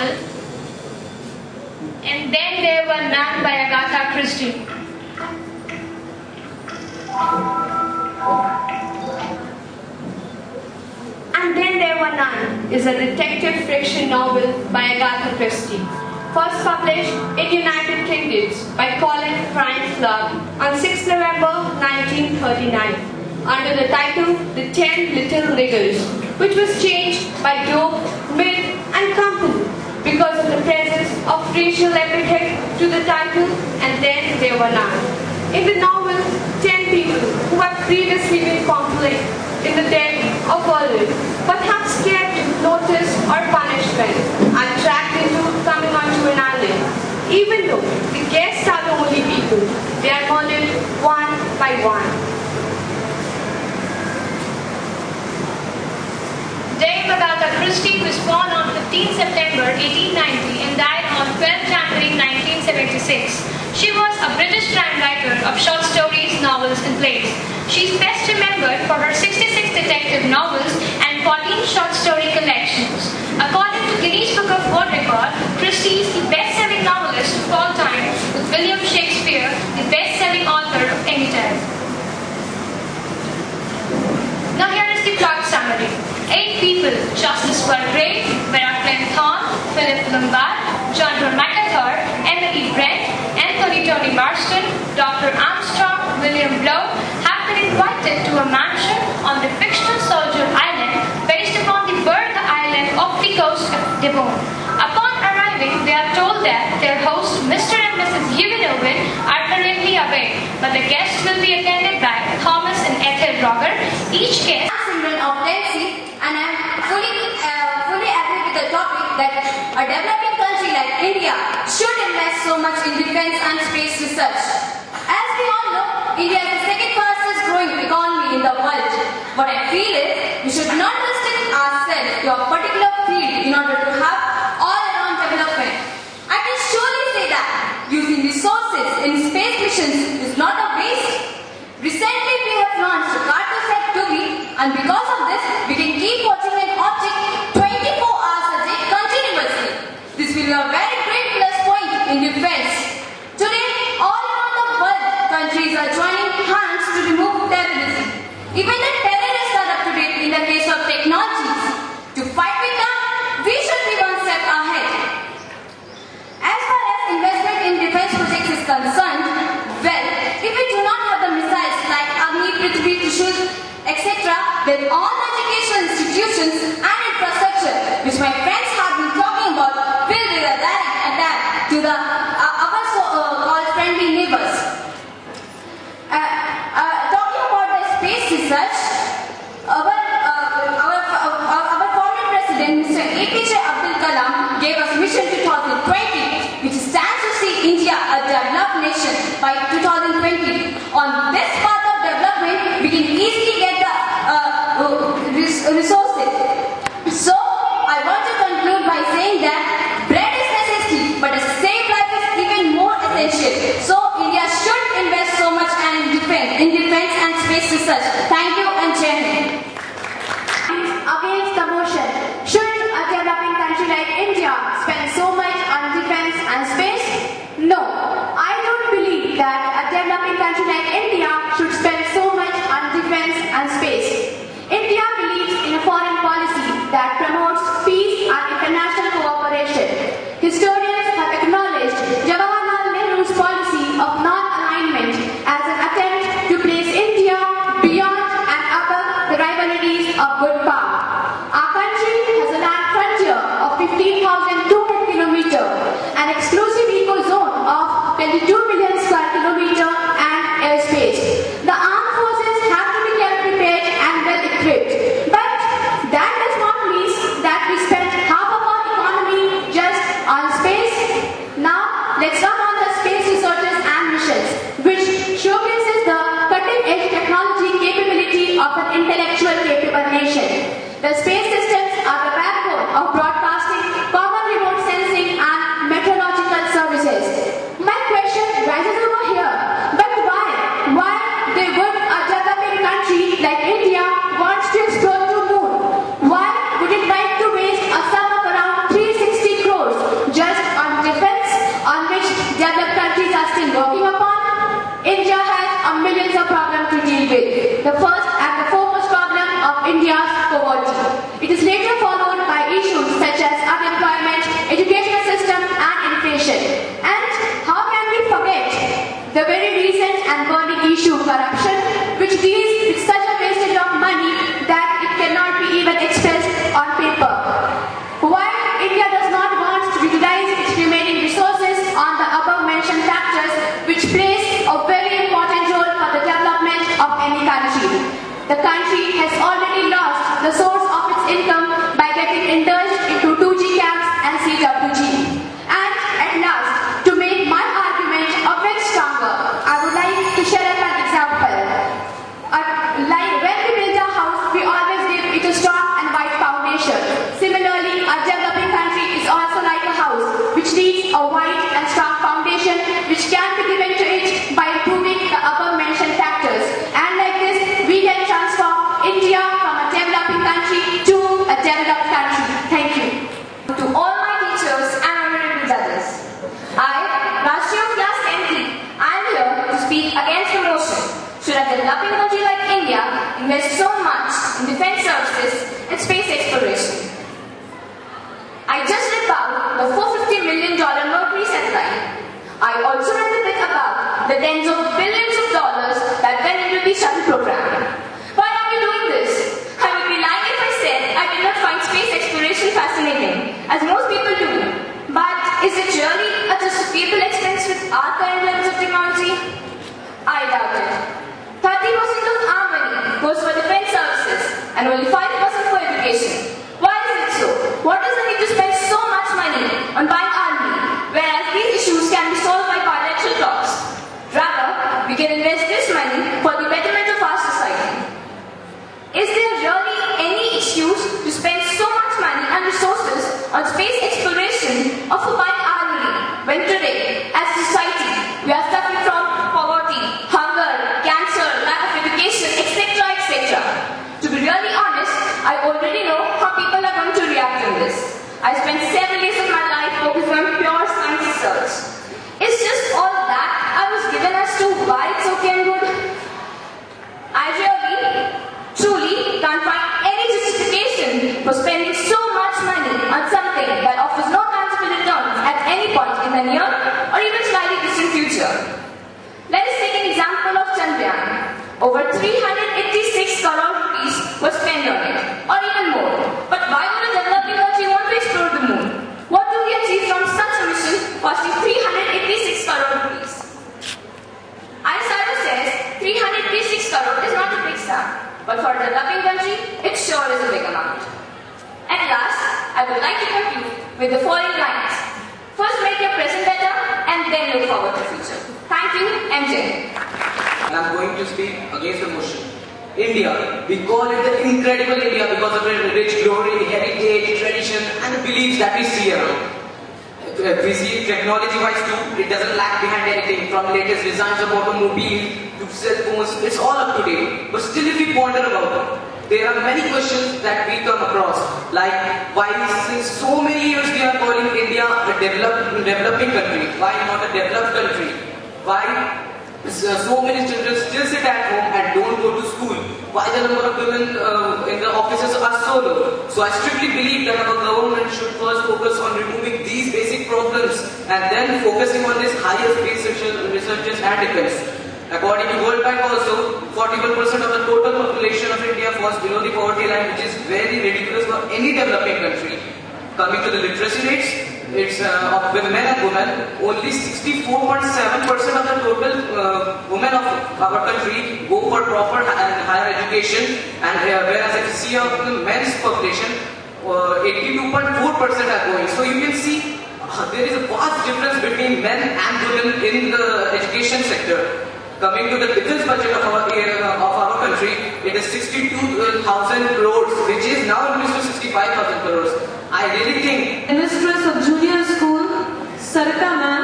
novel And Then There Were None by Agatha Christie. And Then There Were None is a detective fiction novel by Agatha Christie, first published in United Kingdom by Colin Prime Club on 6 November 1939 under the title The 10 Little Niggers, which was changed by Doak, Mill and Company because of the presence of racial epithet to the title And Then There Were None. In the novel, 10 people who have previously been conflict in the death of others, but have scared notice or punishment, are dragged into coming onto an island. Even though the guests are the only people, they are murdered one by one. Dame Agatha Christie was born on 15 September 1890 and died on 12 January 1976. She was a British crime writer of short stories, novels and plays. She is best remembered for her 66 detective novels and 14 short story collections. According to Guinness Book of World Record, Christie is the best-selling novelist of all time, with William Shakespeare the best-selling author of any time. Now here is the plot summary. 8 people, Justice Walgrave, Vera Flynn Thorne, Philip Lombard, John McIntyre, Emily Brent, Anthony Tony Marston, Dr. Armstrong, William Blow, have been invited to a mansion on the fictional Soldier Island based upon the Bertha Island off the coast of Devon. Upon arriving, they are told that their hosts, Mr. and Mrs. Huguenot, are currently away, but the guests will be attended by Thomas and Ethel Roger. Each guest of Nancy, and I am fully agree with the topic that a developing country like India should invest so much in defense and space research. As we all know, India is the second fastest growing economy in the world. What I feel is we should not restrict ourselves to a particular field in order to have all-around development. I can surely say that using resources in space missions is not a waste. Recently, we have launched Cartosat 2B, and because of this, we can keep watching an object 24 hours a day continuously. This will be a very great plus point in defense. Today, all around the world, countries are joining hands to remove terrorism. Even the terrorists are up to date in the case of technologies. To fight with them, we should be one step ahead. As far as investment in defense projects is concerned, well, if we do not have the missiles like Agni, Prithvi, Trishul, etc., then all the educational institutions and infrastructure, which my friends have been talking about, will be a direct attack to the our so-called friendly neighbors. Talking about the space research, our former president, Mr. APJ Abdul Kalam, gave us Mission 2020, which stands to see India a developed nation by 2020. On this path of development, we can easily get the resources. So, I want to conclude by saying that bread is necessary, but a saved life is even more essential. So, India should invest so much in defense and space research. Thank you and Jai Hind. Against the motion, should a developing country like India spend so much on defense and space? No, I don't believe that a developing country like India should spend so much on defense and space. India believes in a foreign policy that promotes peace and international cooperation. Historians have acknowledged Jawaharlal Nehru's policy of non-alignment as an attempt to place India beyond and above the rivalries of good power. Our country has a land frontier of 15,200 km, an exclusive ecozone of 22 million square kilometer and airspace. The armed forces have to be kept prepared and well equipped. But that does not mean that we spend half of our economy just on space. Now, let's talk on the space researches and missions, which showcases the cutting-edge technology capability of an intellectual capable nation. The space systems are the backbone the source of its income by getting indulged into 2G camps and CWG. And at last, to make my argument a bit stronger, I would like to share an example. Like when we build a house, we always give it a strong and wide foundation. Similarly, a developing country is also like a house, which needs a wide and strong foundation, which can be given to it by improving the above mentioned factors. And like this, we can transform India from a developing country to a developed country. Thank you. To all my teachers and honorable judges, I, Rashtriya Class 10th, I am here to speak against the motion. Should a developing country like India invest so much in defense services and space exploration? I just read about the $450 million Mercury satellite. I also read a bit about the tens of billions of dollars that went into the shuttle program. Why are we doing this? I would be lying if I said I did not find space exploration fascinating, as most people do. But is it really a justifiable expense with our current levels of technology? I doubt it. 30% of our money goes for defense services and only 5% for education. Why is it so? What is the need to spend so much money on buying army, whereas these issues can be solved by bilateral talks? Rather, we can invest this money for the betterment of our society. Is there really any excuse to spend so much money and resources on space exploration or for buying army when today, as a society, we are suffering from poverty, hunger, cancer, lack of education, etc., etc.? To be really honest, I already know how people are going to react to this. I spent several years of my life focusing on pure science research. It's just all that I was given as to why it's okay and good. I really, truly can't find any justification for spending so much money on something that offers no tangible returns at any point in the near or even slightly distant future. Let us take an example of Chandrayaan. Over 386 crore rupees was spent on it, or even more. But why would a developing country want to explore the moon? What do we achieve from such a mission costing 386 crore rupees? ISRO says 386 crore is not a big sum, but for a developing country, it sure is a big amount. At last, I would like to conclude with the following lines. First, make your present better, and then look forward to the future. Thank you, MJ. I'm going to speak against the motion. India, we call it the incredible India because of its rich glory, heritage, tradition, and the beliefs that we see around. We see technology-wise too, it doesn't lag behind anything, from latest designs of automobiles to cell phones, it's all up to date. But still, if we ponder about it, there are many questions that we come across, like why since so many years we are calling India a developing country, why not a developed country? Why so many children still sit at home and don't go to school? Why the number of women in the offices are so low? So I strictly believe that our government should first focus on removing these basic problems and then focusing on this higher space researches and defense. According to World Bank also, 41% of the total population of India falls below the poverty line, which is very ridiculous for any developing country. Coming to the literacy rates, it's of men and women, only 64.7% of the total women of our country go for proper and higher education, and whereas if you see of the men's population, 82.4% are going. So you can see there is a vast difference between men and women in the education sector. Coming to the defense budget of our country, it is 62,000 crores, which is now increased to 65,000 crores. I really think Mistress of Junior School, Sarita Ma'am,